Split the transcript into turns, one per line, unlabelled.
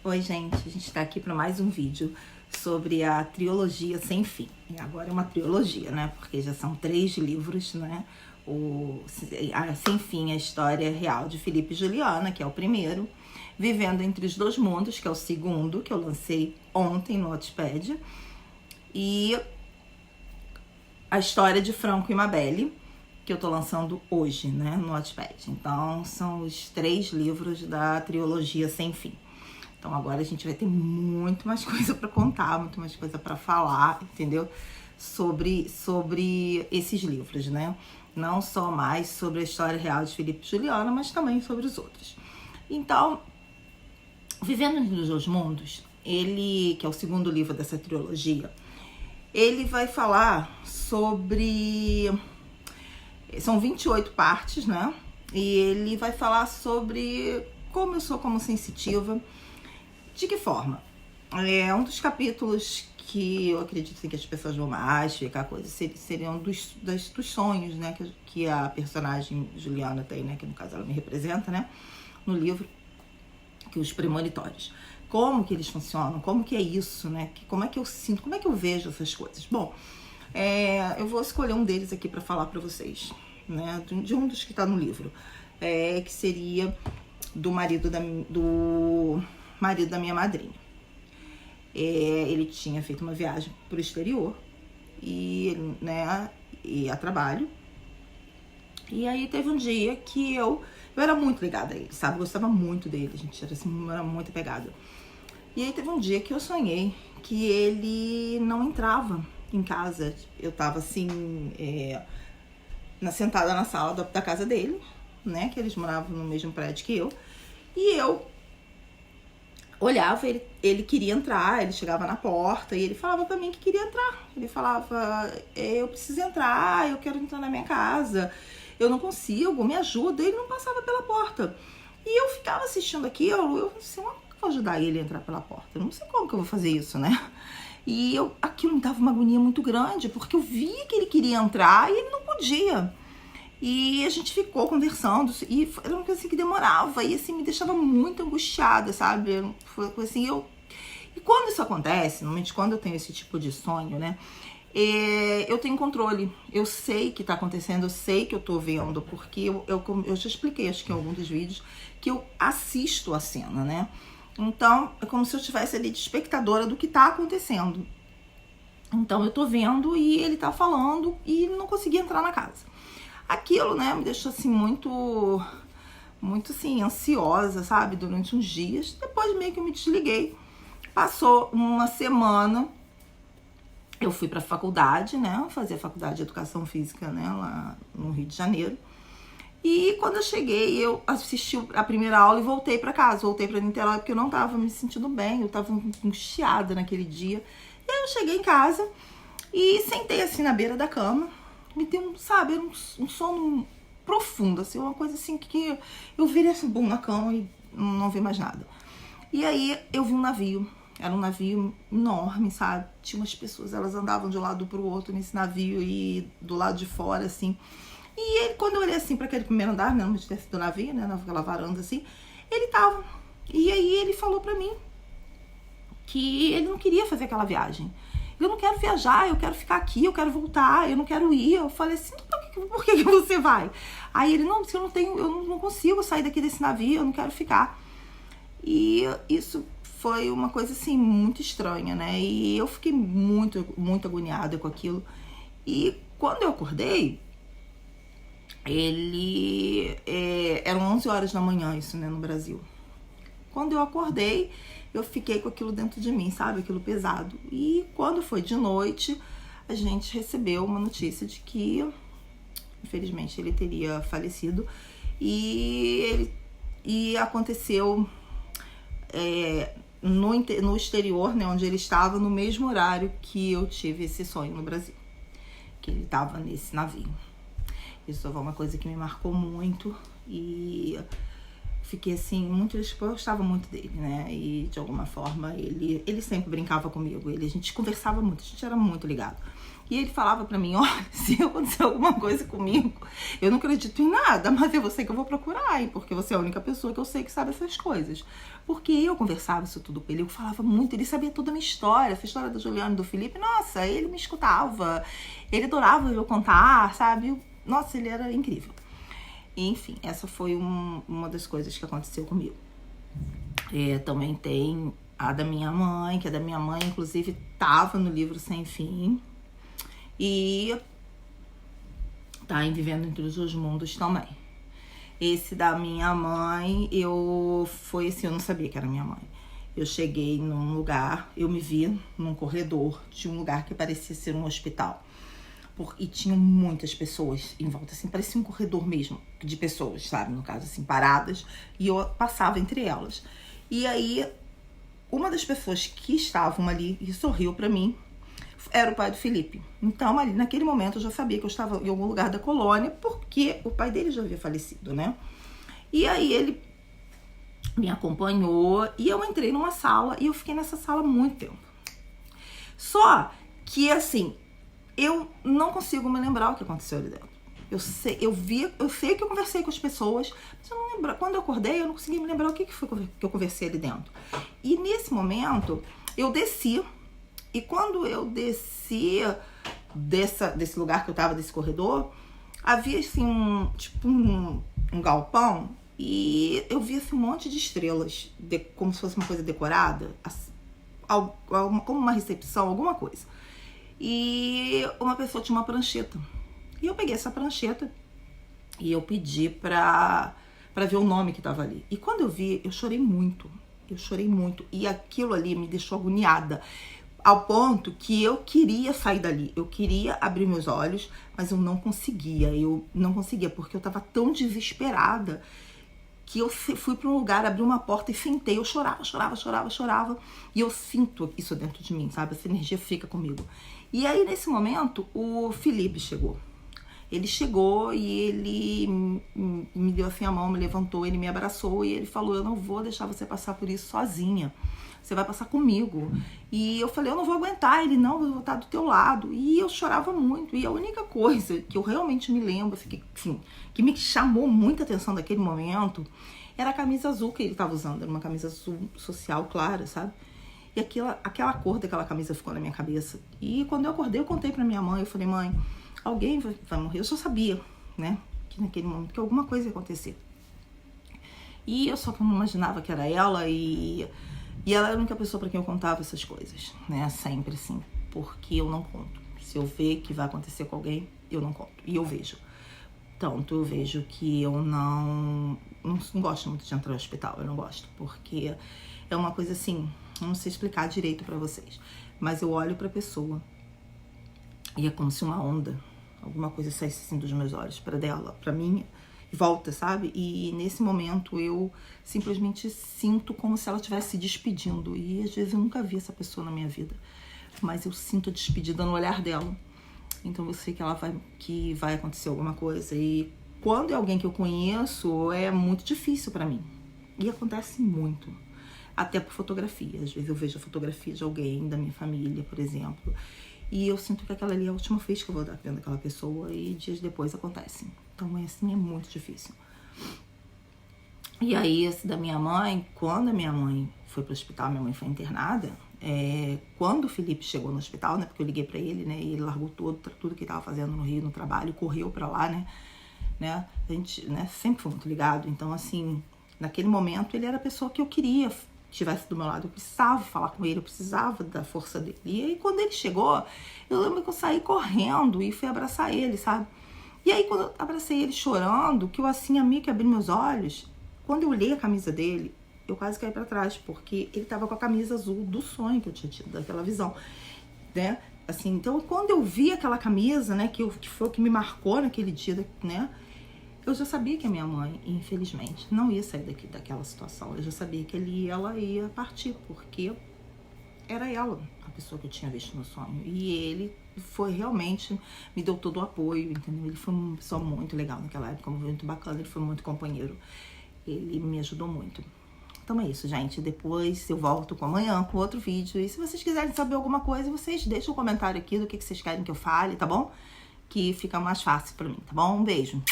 Oi, gente, a gente tá aqui para mais um vídeo sobre a trilogia Sem Fim. E agora é uma trilogia, né? Porque já são 3 livros, né? Sem Fim, a história real de Felipe e Juliana, que é o primeiro. Vivendo entre os Dois Mundos, que é o segundo, que eu lancei ontem no Wattpad. E a história de Franco e Mabel, que eu tô lançando hoje, né? No Wattpad. Então, são os 3 livros da trilogia Sem Fim. Então agora a gente vai ter muito mais coisa para contar, muito mais coisa para falar, entendeu? Sobre esses livros, né? Não só mais sobre a história real de Felipe e Juliana, mas também sobre os outros. Então, Vivendo entre os Dois Mundos, ele, que é o segundo livro dessa trilogia, ele vai falar sobre... São 28 partes, né? E ele vai falar sobre como eu sou como sensitiva. De que forma? É um dos capítulos que eu acredito que as pessoas vão mais ficar coisa, seriam dos sonhos, né, que a personagem Juliana tem, né, que no caso ela me representa, né, no livro, que os premonitórios. Como que eles funcionam, como que é isso, né, como é que eu sinto, como é que eu vejo essas coisas. Bom, eu vou escolher um deles aqui para falar para vocês, né, de um dos que tá no livro, que seria do marido da minha madrinha. Ele tinha feito uma viagem pro exterior e, né, a trabalho. E aí teve um dia que eu era muito ligada a ele, sabe? Eu gostava muito dele, a gente era, assim, era muito apegada. E aí teve um dia que eu sonhei que ele não entrava em casa. Eu tava assim, sentada na sala da casa dele, né? Que eles moravam no mesmo prédio que eu. E eu olhava, ele queria entrar, ele chegava na porta e ele falava pra mim que queria entrar. Ele falava, eu preciso entrar, eu quero entrar na minha casa, eu não consigo, me ajuda. Ele não passava pela porta. E eu ficava assistindo aquilo, eu assim, como que eu vou ajudar ele a entrar pela porta? Eu não sei como que eu vou fazer isso, né? E aquilo me dava uma agonia muito grande, porque eu via que ele queria entrar e ele não podia. E a gente ficou conversando, e era uma coisa assim que demorava, e assim, me deixava muito angustiada, sabe? Foi assim, E quando isso acontece, normalmente quando eu tenho esse tipo de sonho, né? Eu tenho controle, eu sei que tá acontecendo, eu sei que eu tô vendo, porque eu já expliquei, acho que em algum dos vídeos, que eu assisto a cena, né? Então, é como se eu estivesse ali de espectadora do que tá acontecendo. Então, eu tô vendo e ele tá falando e não conseguia entrar na casa. Aquilo, né, me deixou assim muito assim, ansiosa, sabe, durante uns dias. Depois meio que eu me desliguei. Passou uma semana, eu fui pra faculdade, né, fazer a faculdade de Educação Física, né, lá no Rio de Janeiro. E quando eu cheguei, eu assisti a primeira aula e voltei pra casa, voltei pra Niterói, porque eu não tava me sentindo bem, eu tava angustiada naquele dia. E aí eu cheguei em casa e sentei assim na beira da cama. Me deu, sabe, um sono profundo, assim, uma coisa assim que eu virei assim, bum, na cama e não vi mais nada. E aí eu vi um navio, era um navio enorme, sabe? Tinha umas pessoas, elas andavam de um lado pro outro nesse navio e do lado de fora, assim. E ele, quando eu olhei assim para aquele primeiro andar, né, onde desce do navio, né, naquela varanda assim, ele tava. E aí ele falou pra mim que ele não queria fazer aquela viagem. Eu não quero viajar, eu quero ficar aqui, eu quero voltar, eu não quero ir. Eu falei assim, por que você vai? Aí ele, não, porque eu não consigo sair daqui desse navio, eu não quero ficar. E isso foi uma coisa assim, muito estranha, né? E eu fiquei muito, muito agoniada com aquilo. E quando eu acordei, eram 11 horas da manhã, isso, né, no Brasil. Quando eu acordei, eu fiquei com aquilo dentro de mim, sabe? Aquilo pesado. E quando foi de noite, a gente recebeu uma notícia de que, infelizmente, ele teria falecido. E aconteceu no exterior, né? Onde ele estava, no mesmo horário que eu tive esse sonho no Brasil. Que ele estava nesse navio. Isso foi uma coisa que me marcou muito. E fiquei assim, muito, eu gostava muito dele, né, e de alguma forma ele sempre brincava comigo, a gente conversava muito, a gente era muito ligado. E ele falava pra mim, olha, se acontecer alguma coisa comigo, eu não acredito em nada, mas é você que eu vou procurar, hein? Porque você é a única pessoa que eu sei que sabe essas coisas. Porque eu conversava isso tudo com ele, eu falava muito, ele sabia toda a minha história, essa história da Juliana e do Felipe, nossa, ele me escutava, ele adorava eu contar, sabe? Nossa, ele era incrível. Enfim, essa foi uma das coisas que aconteceu comigo. Também tem a da minha mãe, que a da minha mãe, inclusive, tava no livro Sem Fim. E tá em Vivendo Entre os Dois Mundos também. Esse da minha mãe, foi assim, eu não sabia que era minha mãe. Eu cheguei num lugar, eu me vi num corredor de um lugar que parecia ser um hospital. E tinham muitas pessoas em volta, assim, parecia um corredor mesmo, de pessoas, sabe? No caso, assim, paradas. E eu passava entre elas. E aí, uma das pessoas que estavam ali e sorriu pra mim, era o pai do Felipe. Então, ali, naquele momento, eu já sabia que eu estava em algum lugar da colônia, porque o pai dele já havia falecido, né? E aí, ele me acompanhou e eu entrei numa sala e eu fiquei nessa sala muito tempo. Só que, assim, eu não consigo me lembrar o que aconteceu ali dentro. Eu sei que eu conversei com as pessoas, mas eu não lembro. Quando eu acordei, eu não consegui me lembrar o que foi que eu conversei ali dentro. E nesse momento, eu desci. E quando eu desci desse lugar que eu tava, desse corredor, havia assim um galpão e eu vi assim, um monte de estrelas, como se fosse uma coisa decorada, como uma recepção, alguma coisa. E uma pessoa tinha uma prancheta. E eu peguei essa prancheta e eu pedi pra ver o nome que tava ali. E quando eu vi, eu chorei muito. E aquilo ali me deixou agoniada. Ao ponto que eu queria sair dali, eu queria abrir meus olhos, mas eu não conseguia, porque eu tava tão desesperada que eu fui para um lugar, abri uma porta e sentei, eu chorava, e eu sinto isso dentro de mim, sabe? Essa energia fica comigo. E aí, nesse momento, o Felipe chegou. Ele chegou e ele me deu assim a mão, me levantou, ele me abraçou e ele falou, eu não vou deixar você passar por isso sozinha. Você vai passar comigo. E eu falei, eu não vou aguentar. Ele, não, eu vou estar do teu lado. E eu chorava muito. E a única coisa que eu realmente me lembro, assim, que me chamou muita atenção naquele momento, era a camisa azul que ele estava usando. Era uma camisa azul social clara, sabe? E aquela cor daquela camisa ficou na minha cabeça. E quando eu acordei, eu contei pra minha mãe. Eu falei, mãe, alguém vai morrer. Eu só sabia, né? Que naquele momento que alguma coisa ia acontecer. E eu só que não imaginava que era ela e ela era a única pessoa pra quem eu contava essas coisas, né? Sempre assim, porque eu não conto. Se eu ver que vai acontecer com alguém, eu não conto. E eu vejo. Tanto eu vejo que eu não gosto muito de entrar no hospital. Eu não gosto, porque é uma coisa assim, não sei explicar direito pra vocês. Mas eu olho pra pessoa e é como se uma onda, alguma coisa saísse assim dos meus olhos pra dela, pra mim, e volta, sabe? E nesse momento eu simplesmente sinto como se ela estivesse se despedindo. E às vezes eu nunca vi essa pessoa na minha vida, mas eu sinto a despedida no olhar dela. Então eu sei que vai acontecer alguma coisa. E quando é alguém que eu conheço, é muito difícil pra mim. E acontece muito. Até por fotografia. Às vezes eu vejo a fotografia de alguém da minha família, por exemplo, e eu sinto que aquela ali é a última vez que eu vou dar vendo aquela pessoa e dias depois acontece. Então, assim, é muito difícil. E aí, esse da minha mãe, quando a minha mãe foi pro hospital, minha mãe foi internada, quando o Felipe chegou no hospital, né, porque eu liguei pra ele, né, e ele largou tudo que ele tava fazendo no Rio, no trabalho, correu pra lá, né, a gente, né, sempre foi muito ligado. Então, assim, naquele momento, ele era a pessoa que eu queria estivesse do meu lado, eu precisava falar com ele, eu precisava da força dele. E aí, quando ele chegou, eu lembro que eu saí correndo e fui abraçar ele, sabe? E aí, quando eu abracei ele chorando, que eu assim, amigo, que abri meus olhos, quando eu olhei a camisa dele, eu quase caí pra trás, porque ele tava com a camisa azul do sonho que eu tinha tido, daquela visão, né? Assim, então, quando eu vi aquela camisa, né, que foi o que me marcou naquele dia, né? Eu já sabia que a minha mãe, infelizmente, não ia sair daquela situação. Eu já sabia que ela ia partir, porque era ela a pessoa que eu tinha visto no sonho. E ele foi realmente, me deu todo o apoio, entendeu? Ele foi uma pessoa muito legal naquela época, muito bacana, ele foi muito companheiro. Ele me ajudou muito. Então é isso, gente. Depois eu volto com amanhã com outro vídeo. E se vocês quiserem saber alguma coisa, vocês deixam um comentário aqui do que vocês querem que eu fale, tá bom? Que fica mais fácil pra mim, tá bom? Um beijo.